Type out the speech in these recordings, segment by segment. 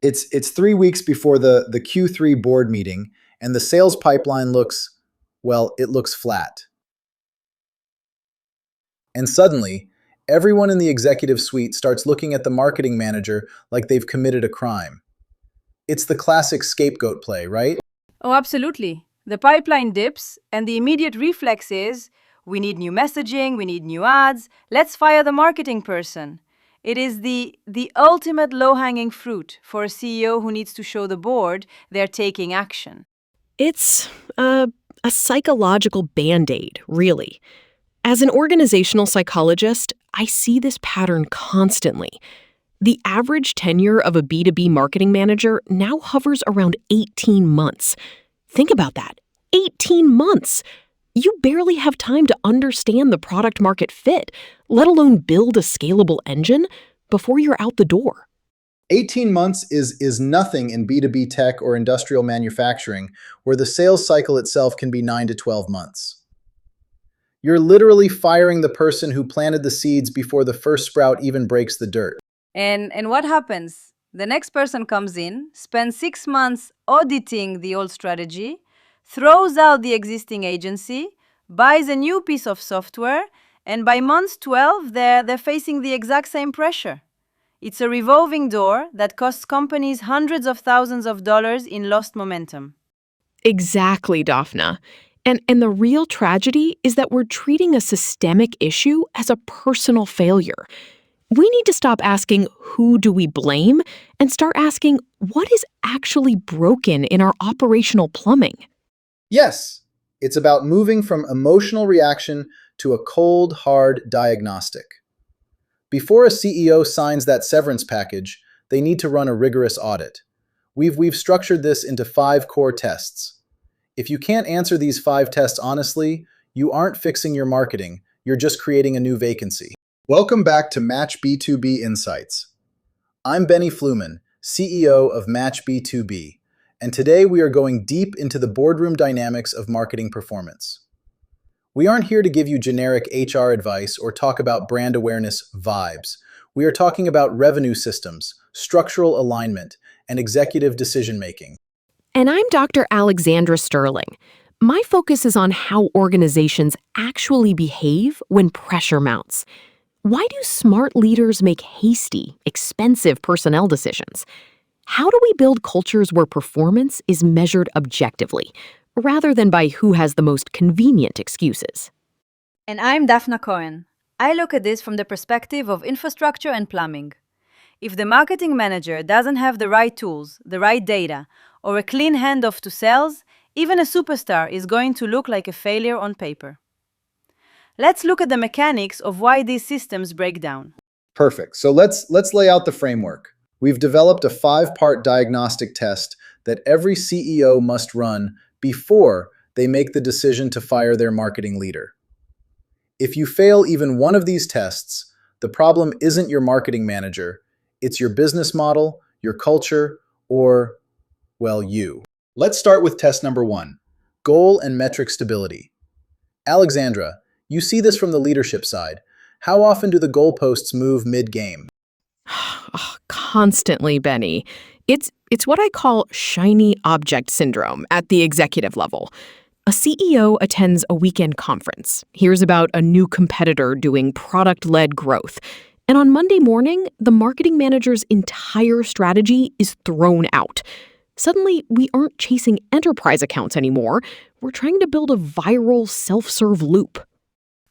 It's 3 weeks before the Q3 board meeting, and the sales pipeline looks, well, it looks flat. And suddenly, everyone in the executive suite starts looking at the marketing manager like they've committed a crime. It's the classic scapegoat play, right? Oh, absolutely. The pipeline dips, and the immediate reflex is we need new messaging, we need new ads, let's fire the marketing person. It is the ultimate low hanging fruit for a CEO who needs to show the board they're taking action. It's a psychological band aid, really. As an organizational psychologist, I see this pattern constantly. The average tenure of a B2B marketing manager now hovers around 18 months. Think about that, 18 months! You barely have time to understand the product market fit, let alone build a scalable engine, before you're out the door. 18 months is nothing in B2B tech or industrial manufacturing, where the sales cycle itself can be 9 to 12 months. You're literally firing the person who planted the seeds before the first sprout even breaks the dirt. And what happens? The next person comes in, spends 6 months auditing the old strategy, throws out the existing agency, buys a new piece of software, and by month 12, they're facing the exact same pressure. It's a revolving door that costs companies hundreds of thousands of dollars in lost momentum. Exactly, Dafna. And the real tragedy is that we're treating a systemic issue as a personal failure. We need to stop asking, who do we blame, and start asking, what is actually broken in our operational plumbing? Yes, it's about moving from emotional reaction to a cold, hard diagnostic. Before a CEO signs that severance package, they need to run a rigorous audit. We've structured this into 5 core tests. If you can't answer these 5 tests honestly, you aren't fixing your marketing, you're just creating a new vacancy. Welcome back to MATCH B2B Insights. I'm Benny Fluman, CEO of MATCH B2B, and today we are going deep into the boardroom dynamics of marketing performance. We aren't here to give you generic HR advice or talk about brand awareness vibes. We are talking about revenue systems, structural alignment, and executive decision-making. And I'm Dr. Alexandra Sterling. My focus is on how organizations actually behave when pressure mounts. Why do smart leaders make hasty, expensive personnel decisions? How do we build cultures where performance is measured objectively, rather than by who has the most convenient excuses? And I'm Dafna Cohen. I look at this from the perspective of infrastructure and plumbing. If the marketing manager doesn't have the right tools, the right data, or a clean handoff to sales, even a superstar is going to look like a failure on paper. Let's look at the mechanics of why these systems break down. Perfect. So let's lay out the framework. We've developed a 5-part diagnostic test that every CEO must run before they make the decision to fire their marketing leader. If you fail even one of these tests, the problem isn't your marketing manager, it's your business model, your culture, or, well, you. Let's start with test number 1, goal and metric stability. Alexandra, you see this from the leadership side. How often do the goalposts move mid-game? Constantly, Benny. It's what I call shiny object syndrome at the executive level. A CEO attends a weekend conference, hears about a new competitor doing product-led growth, and on Monday morning, the marketing manager's entire strategy is thrown out. Suddenly, we aren't chasing enterprise accounts anymore. We're trying to build a viral self-serve loop.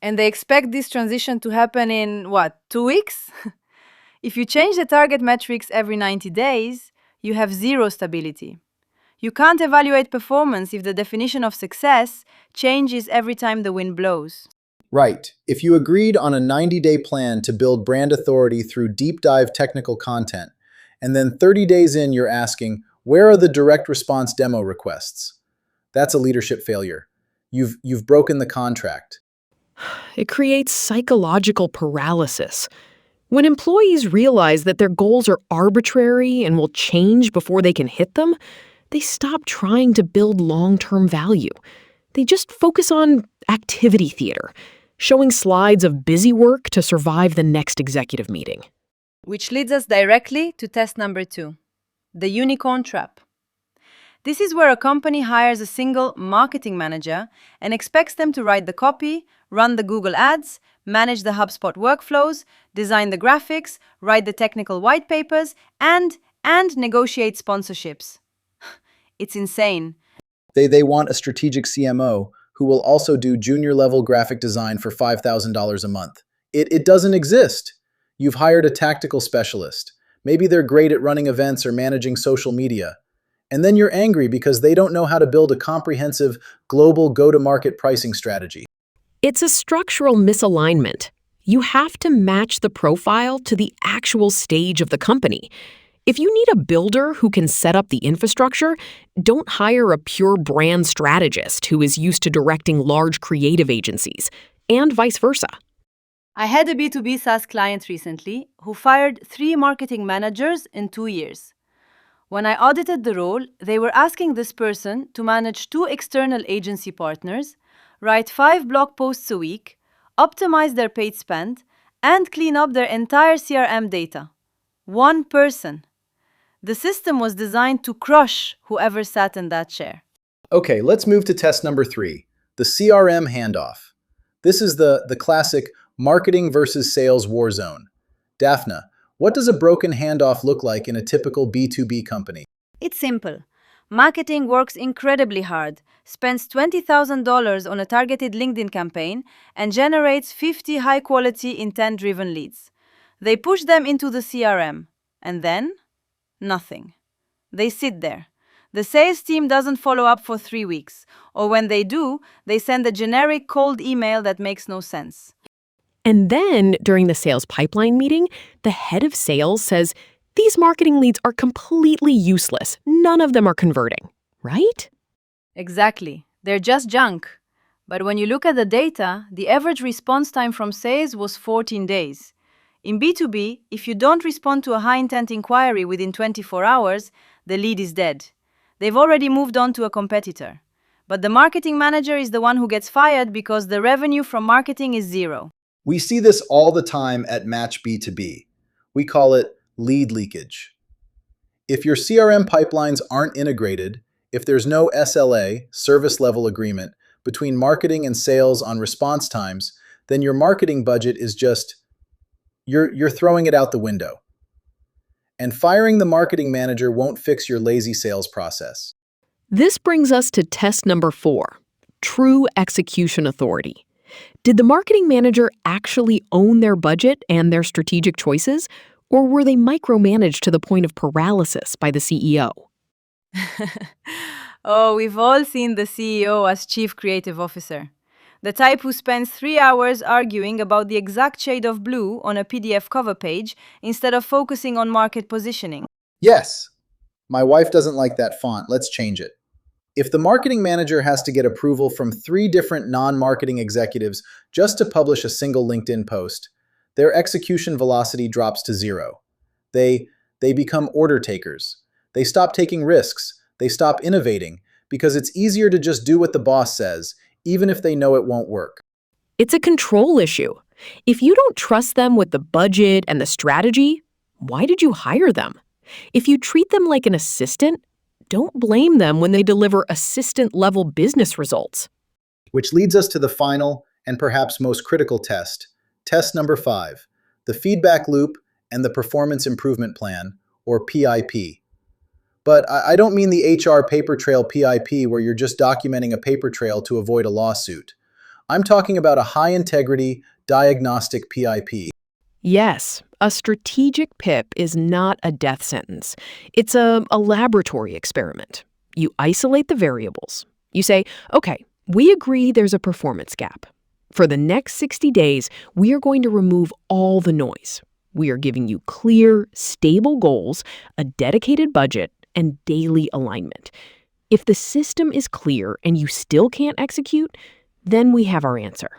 And they expect this transition to happen in, 2 weeks? If you change the target metrics every 90 days, you have zero stability. You can't evaluate performance if the definition of success changes every time the wind blows. Right. If you agreed on a 90-day plan to build brand authority through deep dive technical content, and then 30 days in you're asking, where are the direct response demo requests? That's a leadership failure. You've broken the contract. It creates psychological paralysis. When employees realize that their goals are arbitrary and will change before they can hit them, they stop trying to build long-term value. They just focus on activity theater, showing slides of busy work to survive the next executive meeting. Which leads us directly to test number 2, The unicorn trap. This is where a company hires a single marketing manager and expects them to write the copy, run the Google ads, manage the HubSpot workflows, design the graphics, write the technical white papers, and negotiate sponsorships. It's insane. They want a strategic CMO who will also do junior level graphic design for $5,000 a month. It doesn't exist. You've hired a tactical specialist. Maybe they're great at running events or managing social media. And then you're angry because they don't know how to build a comprehensive global go-to-market pricing strategy. It's a structural misalignment. You have to match the profile to the actual stage of the company. If you need a builder who can set up the infrastructure, don't hire a pure brand strategist who is used to directing large creative agencies, and vice versa. I had a B2B SaaS client recently who fired 3 marketing managers in 2 years. When I audited the role, they were asking this person to manage 2 external agency partners, write 5 blog posts a week, optimize their paid spend, and clean up their entire CRM data. One person. The system was designed to crush whoever sat in that chair. Okay, let's move to test number 3, the CRM handoff. This is the classic marketing versus sales war zone. Dafna, what does a broken handoff look like in a typical B2B company? It's simple. Marketing works incredibly hard, spends $20,000 on a targeted LinkedIn campaign, and generates 50 high-quality intent-driven leads. They push them into the CRM, and then nothing. They sit there. The sales team doesn't follow up for 3 weeks, or when they do, they send a generic cold email that makes no sense. And then, during the sales pipeline meeting, the head of sales says, these marketing leads are completely useless. None of them are converting, right? Exactly. They're just junk. But when you look at the data, the average response time from sales was 14 days. In B2B, if you don't respond to a high-intent inquiry within 24 hours, the lead is dead. They've already moved on to a competitor. But the marketing manager is the one who gets fired because the revenue from marketing is 0. We see this all the time at MATCH B2B. We call it lead leakage. If your CRM pipelines aren't integrated, if there's no SLA, service level agreement, between marketing and sales on response times, then your marketing budget is just, you're throwing it out the window. And firing the marketing manager won't fix your lazy sales process. This brings us to test number 4, true execution authority. Did the marketing manager actually own their budget and their strategic choices, or were they micromanaged to the point of paralysis by the CEO? Oh, we've all seen the CEO as Chief Creative Officer. The type who spends 3 hours arguing about the exact shade of blue on a PDF cover page instead of focusing on market positioning. Yes, my wife doesn't like that font. Let's change it. If the marketing manager has to get approval from 3 different non-marketing executives just to publish a single LinkedIn post, their execution velocity drops to 0. They become order takers. They stop taking risks. They stop innovating because it's easier to just do what the boss says, even if they know it won't work. It's a control issue. If you don't trust them with the budget and the strategy, why did you hire them? If you treat them like an assistant, don't blame them when they deliver assistant-level business results. Which leads us to the final and perhaps most critical test, test number 5, the feedback loop and the performance improvement plan, or PIP. But I don't mean the HR paper trail PIP where you're just documenting a paper trail to avoid a lawsuit. I'm talking about a high-integrity diagnostic PIP. Yes, a strategic PIP is not a death sentence. It's a laboratory experiment. You isolate the variables. You say, okay, we agree there's a performance gap. For the next 60 days, we are going to remove all the noise. We are giving you clear, stable goals, a dedicated budget, and daily alignment. If the system is clear and you still can't execute, then we have our answer.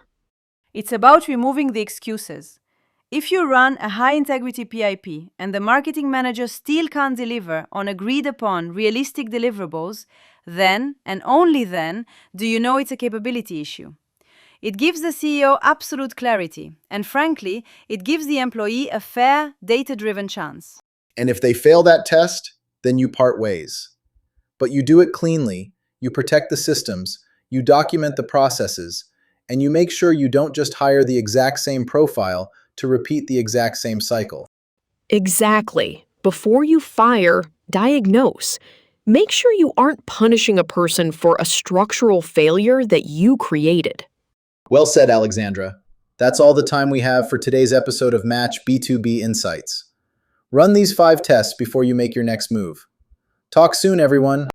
It's about removing the excuses. If you run a high-integrity PIP and the marketing manager still can't deliver on agreed-upon realistic deliverables, then, and only then, do you know it's a capability issue. It gives the CEO absolute clarity, and frankly, it gives the employee a fair, data-driven chance. And if they fail that test, then you part ways. But you do it cleanly, you protect the systems, you document the processes, and you make sure you don't just hire the exact same profile to repeat the exact same cycle. Exactly. Before you fire, diagnose. Make sure you aren't punishing a person for a structural failure that you created. Well said, Alexandra. That's all the time we have for today's episode of Match B2B Insights. Run these 5 tests before you make your next move. Talk soon, everyone.